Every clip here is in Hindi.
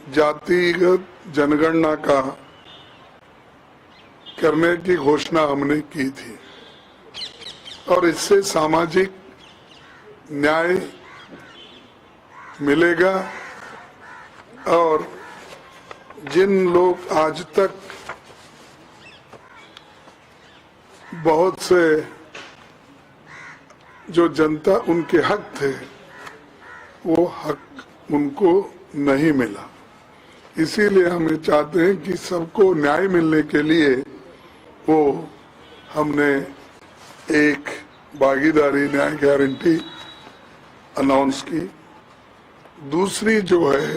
जातिगत जनगणना का करने की घोषणा हमने की थी और इससे सामाजिक न्याय मिलेगा और जिन लोग आज तक बहुत से जो जनता उनके हक थे वो हक उनको नहीं मिला, इसीलिए हमें चाहते हैं कि सबको न्याय मिलने के लिए वो हमने एक भागीदारी न्याय गारंटी अनाउंस की। दूसरी जो है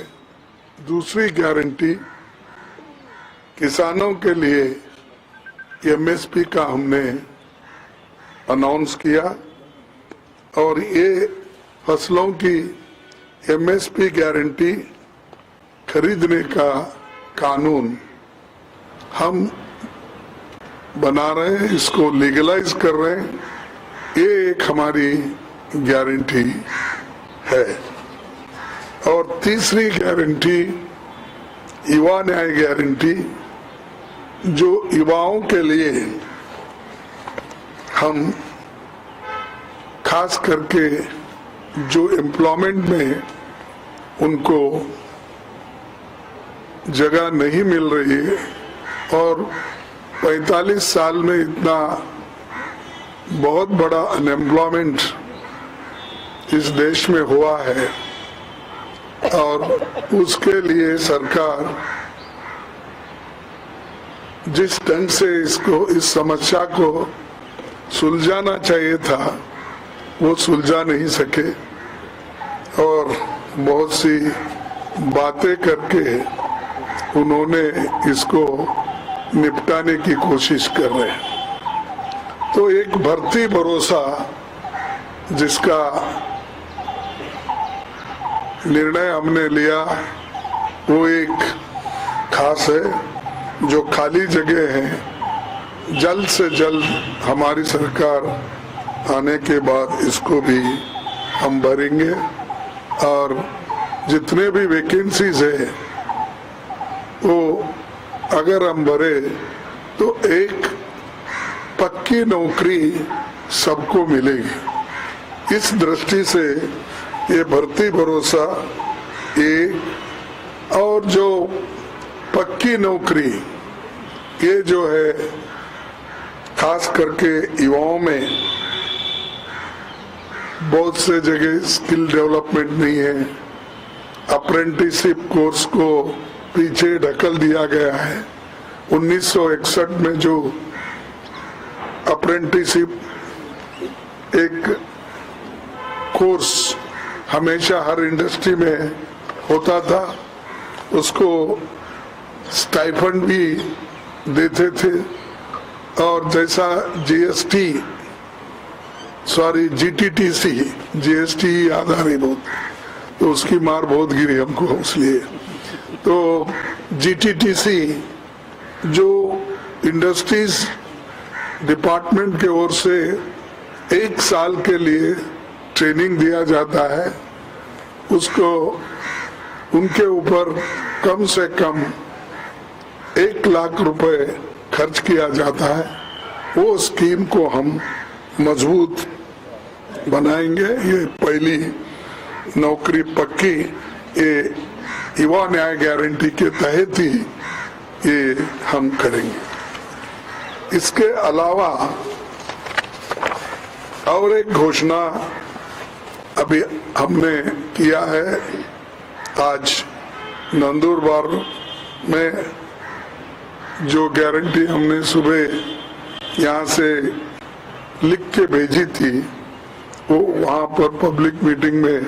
दूसरी गारंटी किसानों के लिए एमएसपी का हमने अनाउंस किया और ये फसलों की एमएसपी गारंटी खरीदने का कानून हम बना रहे हैं, इसको लीगलाइज कर रहे हैं। ये एक हमारी गारंटी है। और तीसरी गारंटी युवा न्याय गारंटी, जो युवाओं के लिए हम खास करके जो एम्प्लॉयमेंट में उनको जगह नहीं मिल रही है और 45 साल में इतना बहुत बड़ा अनएम्प्लॉयमेंट इस देश में हुआ है और उसके लिए सरकार जिस ढंग से इस समस्या को सुलझाना चाहिए था वो सुलझा नहीं सके और बहुत सी बातें करके उन्होंने इसको निपटाने की कोशिश कर रहे हैं। तो एक भर्ती भरोसा जिसका निर्णय हमने लिया वो एक खास है, जो खाली जगह है जल्द से जल्द हमारी सरकार आने के बाद इसको भी हम भरेंगे और जितने भी वैकेंसीज है वो अगर हम भरे तो एक पक्की नौकरी सबको मिलेगी। इस दृष्टि से ये भर्ती भरोसा ये और जो पक्की नौकरी ये जो है खास करके युवाओं में बहुत से जगह स्किल डेवलपमेंट नहीं है, अप्रेंटिसशिप कोर्स को पीछे ढकल दिया गया है। 1961 में जो अप्रेंटिसशिप एक कोर्स हमेशा हर इंडस्ट्री में होता था, उसको स्टाइफंड भी देते थे और जैसा जीएसटी याद आ रही बहुत, तो उसकी मार बहुत गिरी हमको इसलिए। तो जीटीटीसी जो इंडस्ट्रीज डिपार्टमेंट के ओर से 1 साल के लिए ट्रेनिंग दिया जाता है, उसको उनके ऊपर कम से कम 1 लाख रुपए खर्च किया जाता है। वो स्कीम को हम मजबूत बनाएंगे। ये पहली नौकरी पक्की ये युवा न्याय गारंटी के तहत ही ये हम करेंगे। इसके अलावा और एक घोषणा अभी हमने किया है। आज नंदुरबार में जो गारंटी हमने सुबह यहाँ से लिख के भेजी थी वो वहाँ पर पब्लिक मीटिंग में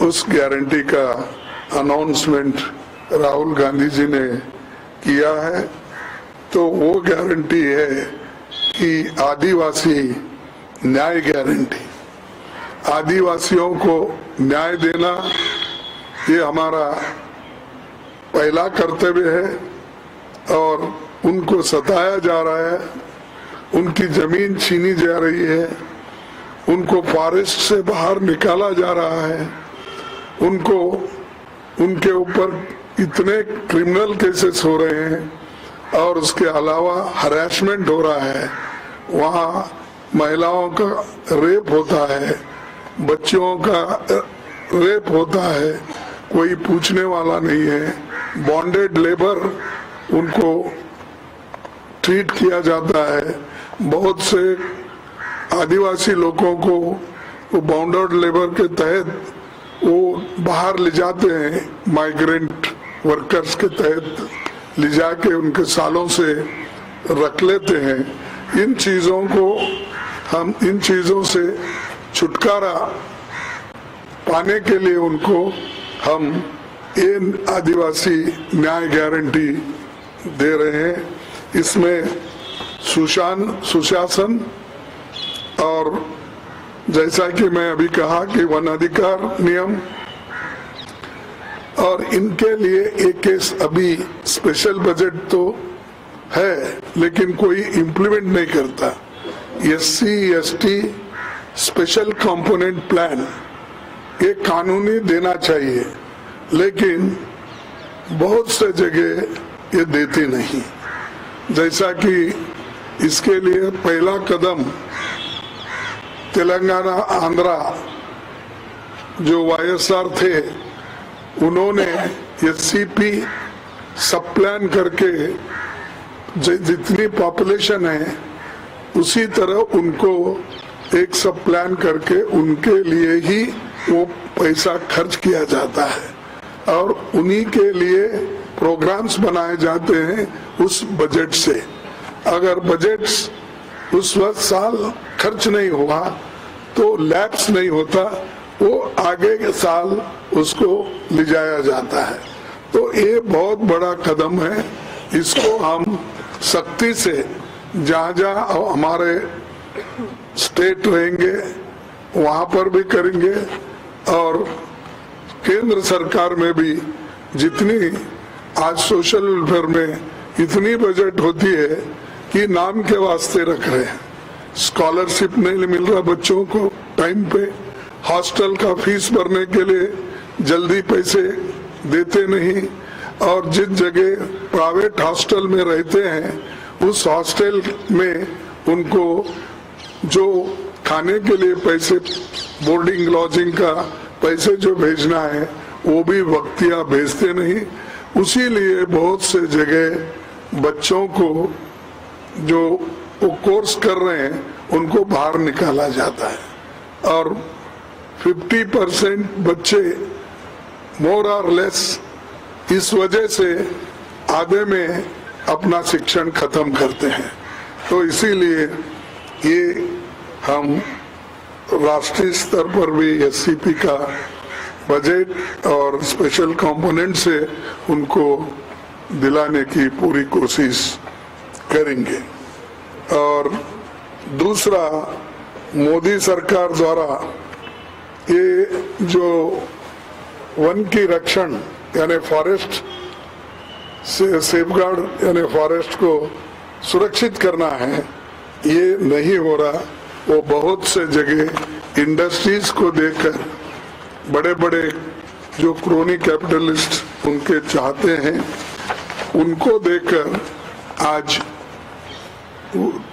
उस गारंटी का अनाउंसमेंट राहुल गांधी जी ने किया है। तो वो गारंटी है कि आदिवासी न्याय गारंटी, आदिवासियों को न्याय देना ये हमारा पहला कर्तव्य है और उनको सताया जा रहा है, उनकी जमीन छीनी जा रही है, उनको फॉरेस्ट से बाहर निकाला जा रहा है, उनको उनके ऊपर इतने क्रिमिनल केसेस हो रहे हैं और उसके अलावा हरासमेंट हो रहा है, वहाँ महिलाओं का रेप होता है, बच्चों का रेप होता है, कोई पूछने वाला नहीं है, बॉन्डेड लेबर उनको ट्रीट किया जाता है। बहुत से आदिवासी लोगों को वो बॉन्डेड लेबर के तहत वो बाहर ले जाते हैं, माइग्रेंट वर्कर्स के तहत ले जाके उनके सालों से रख लेते हैं। इन चीजों से छुटकारा पाने के लिए उनको हम इन आदिवासी न्याय गारंटी दे रहे हैं। इसमें सुशासन और जैसा कि मैं अभी कहा कि वन अधिकार नियम, और इनके लिए एक केस अभी स्पेशल बजट तो है लेकिन कोई इम्प्लीमेंट नहीं करता। SC ST special component plan ये कानूनी देना चाहिए, लेकिन बहुत से जगह ये देते नहीं। जैसा कि इसके लिए पहला कदम तेलंगाना आंध्रा जो YSR थे, उन्होंने SCP सब प्लान करके जितनी पॉपुलेशन है उसी तरह उनको एक सब प्लान करके उनके लिए ही वो पैसा खर्च किया जाता है और उन्हीं के लिए प्रोग्राम्स बनाए जाते हैं उस बजट से। अगर बजट उस वक्त साल खर्च नहीं हुआ तो लैप्स नहीं होता, वो आगे के साल उसको ले जाया जाता है। तो ये बहुत बड़ा कदम है, इसको हम सख्ती से जहाँ जहाँ हमारे स्टेट रहेंगे वहाँ पर भी करेंगे और केंद्र सरकार में भी जितनी आज सोशल वेलफेयर में इतनी बजट होती है कि नाम के वास्ते रख रहे हैं। स्कॉलरशिप नहीं मिल रहा बच्चों को टाइम पे, हॉस्टल का फीस भरने के लिए जल्दी पैसे देते नहीं, और जिस जगह प्राइवेट हॉस्टल में रहते हैं उस हॉस्टल में उनको जो खाने के लिए पैसे, बोर्डिंग लॉजिंग का पैसे जो भेजना है वो भी वक्तिया भेजते नहीं। उसी लिए बहुत से जगह बच्चों को जो वो कोर्स कर रहे हैं उनको बाहर निकाला जाता है और 50% बच्चे मोर और लेस इस वजह से आधे में अपना शिक्षण खत्म करते हैं। तो इसीलिए ये हम राष्ट्रीय स्तर पर भी SCP का बजट और स्पेशल कंपोनेंट से उनको दिलाने की पूरी कोशिश करेंगे। और दूसरा, मोदी सरकार द्वारा ये जो वन की रक्षण यानी फॉरेस्ट से सेफगार्ड यानी फॉरेस्ट को सुरक्षित करना है, ये नहीं हो रहा। वो बहुत से जगह इंडस्ट्रीज को देखकर बड़े बड़े जो क्रोनी कैपिटलिस्ट उनके चाहते हैं उनको देखकर आज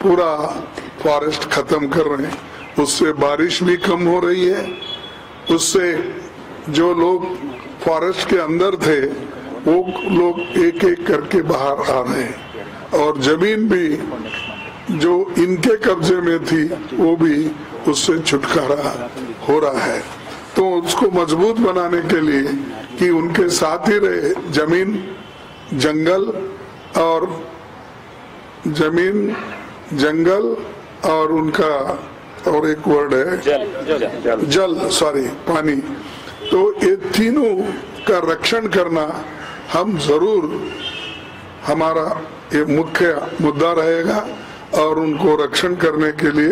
पूरा फॉरेस्ट खत्म कर रहे हैं। उससे बारिश भी कम हो रही है, उससे जो लोग फॉरेस्ट के अंदर थे वो लोग एक एक करके बाहर आ रहे हैं और जमीन भी जो इनके कब्जे में थी वो भी उससे छुटकारा हो रहा है। तो उसको मजबूत बनाने के लिए कि उनके साथ ही रहे जमीन, जंगल और उनका और एक वर्ड है जल सॉरी पानी। तो ये तीनों का रक्षण करना हम जरूर, हमारा ये मुख्य मुद्दा रहेगा और उनको रक्षण करने के लिए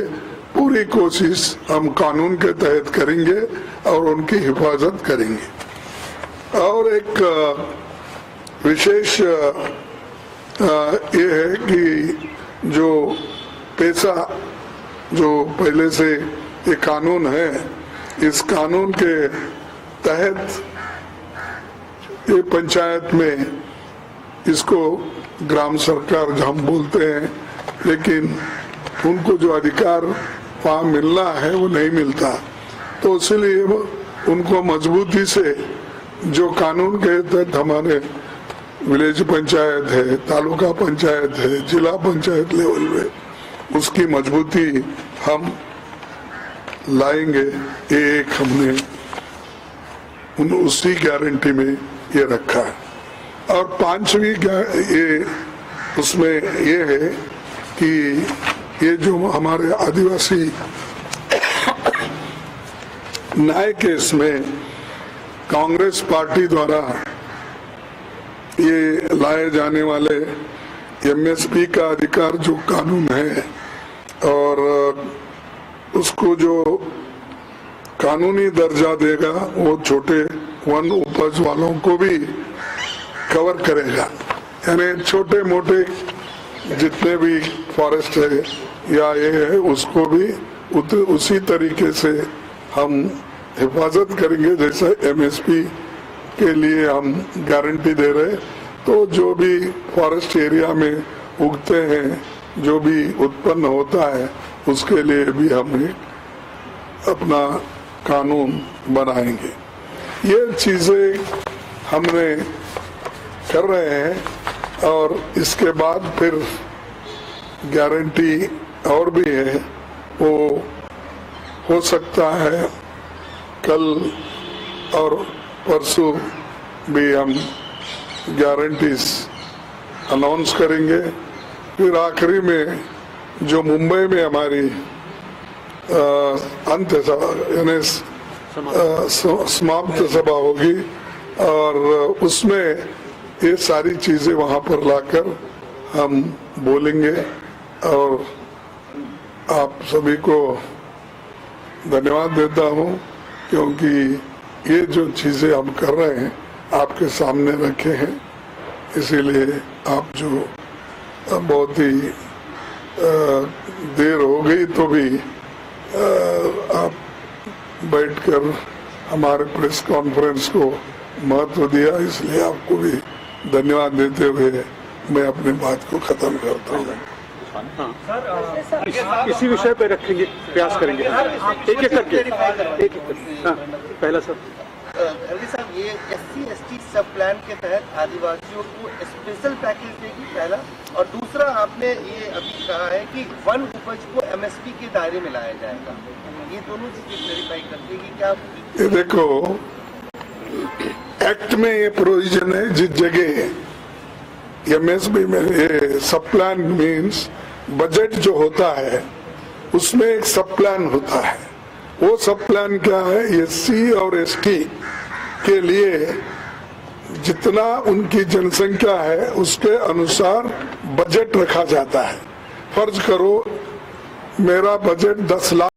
पूरी कोशिश हम कानून के तहत करेंगे और उनकी हिफाजत करेंगे। और एक विशेष ये है कि जो पैसा जो पहले से ये कानून है, इस कानून के तहत ये पंचायत में इसको ग्राम सरकार हम बोलते हैं, लेकिन उनको जो अधिकार वहाँ मिलना है वो नहीं मिलता। तो इसलिए उनको मजबूती से जो कानून के तहत हमारे विलेज पंचायत है, तालुका पंचायत है, जिला पंचायत लेवल में उसकी मजबूती हम लाएंगे। एक हमने उसी गारंटी में ये रखा है। और पांचवी ये उसमें ये है कि ये जो हमारे आदिवासी न्याय केस में कांग्रेस पार्टी द्वारा ये लाए जाने वाले एमएसपी का अधिकार जो कानून है और उसको जो कानूनी दर्जा देगा वो छोटे वन उपज वालों को भी कवर करेगा। यानी छोटे मोटे जितने भी फॉरेस्ट है या ये है उसको भी उसी तरीके से हम हिफाजत करेंगे जैसा एमएसपी के लिए हम गारंटी दे रहे। तो जो भी फॉरेस्ट एरिया में उगते हैं, जो भी उत्पन्न होता है, उसके लिए भी हम अपना कानून बनाएंगे। ये चीजें हमने कर रहे हैं और इसके बाद फिर गारंटी और भी है, वो हो सकता है कल और परसों भी हम गारंटीज अनाउंस करेंगे। फिर आखिरी में जो मुंबई में हमारी अंत यानी समाप्त सभा होगी और उसमें ये सारी चीजें वहां पर लाकर हम बोलेंगे। और आप सभी को धन्यवाद देता हूं क्योंकि ये जो चीजें हम कर रहे हैं आपके सामने रखे हैं, इसीलिए आप जो बहुत ही देर हो गई तो भी आप बैठकर हमारे प्रेस कॉन्फ्रेंस को महत्व दिया, इसलिए आपको भी धन्यवाद देते हुए मैं अपनी बात को खत्म करता हूँ। इसी विषय पे रखेंगे, प्रयास करेंगे एक एक करके पहला सर साहब, ये SC/ST सब प्लान के तहत आदिवासियों को स्पेशल पैकेज देगी, पहला। और दूसरा, आपने ये अभी कहा है कि वन उपज को MSP के दायरे में लाया जाएगा। ये दोनों चीजें क्लैरिफाई कर देगी क्या? ये देखो, एक्ट में ये प्रोविजन है जिस जगह MSP में ये सब प्लान मीन्स बजट जो होता है उसमें एक सब प्लान होता है। वो सब प्लान क्या है? SC और ST के लिए जितना उनकी जनसंख्या है उसके अनुसार बजट रखा जाता है। फर्ज करो मेरा बजट 10 लाख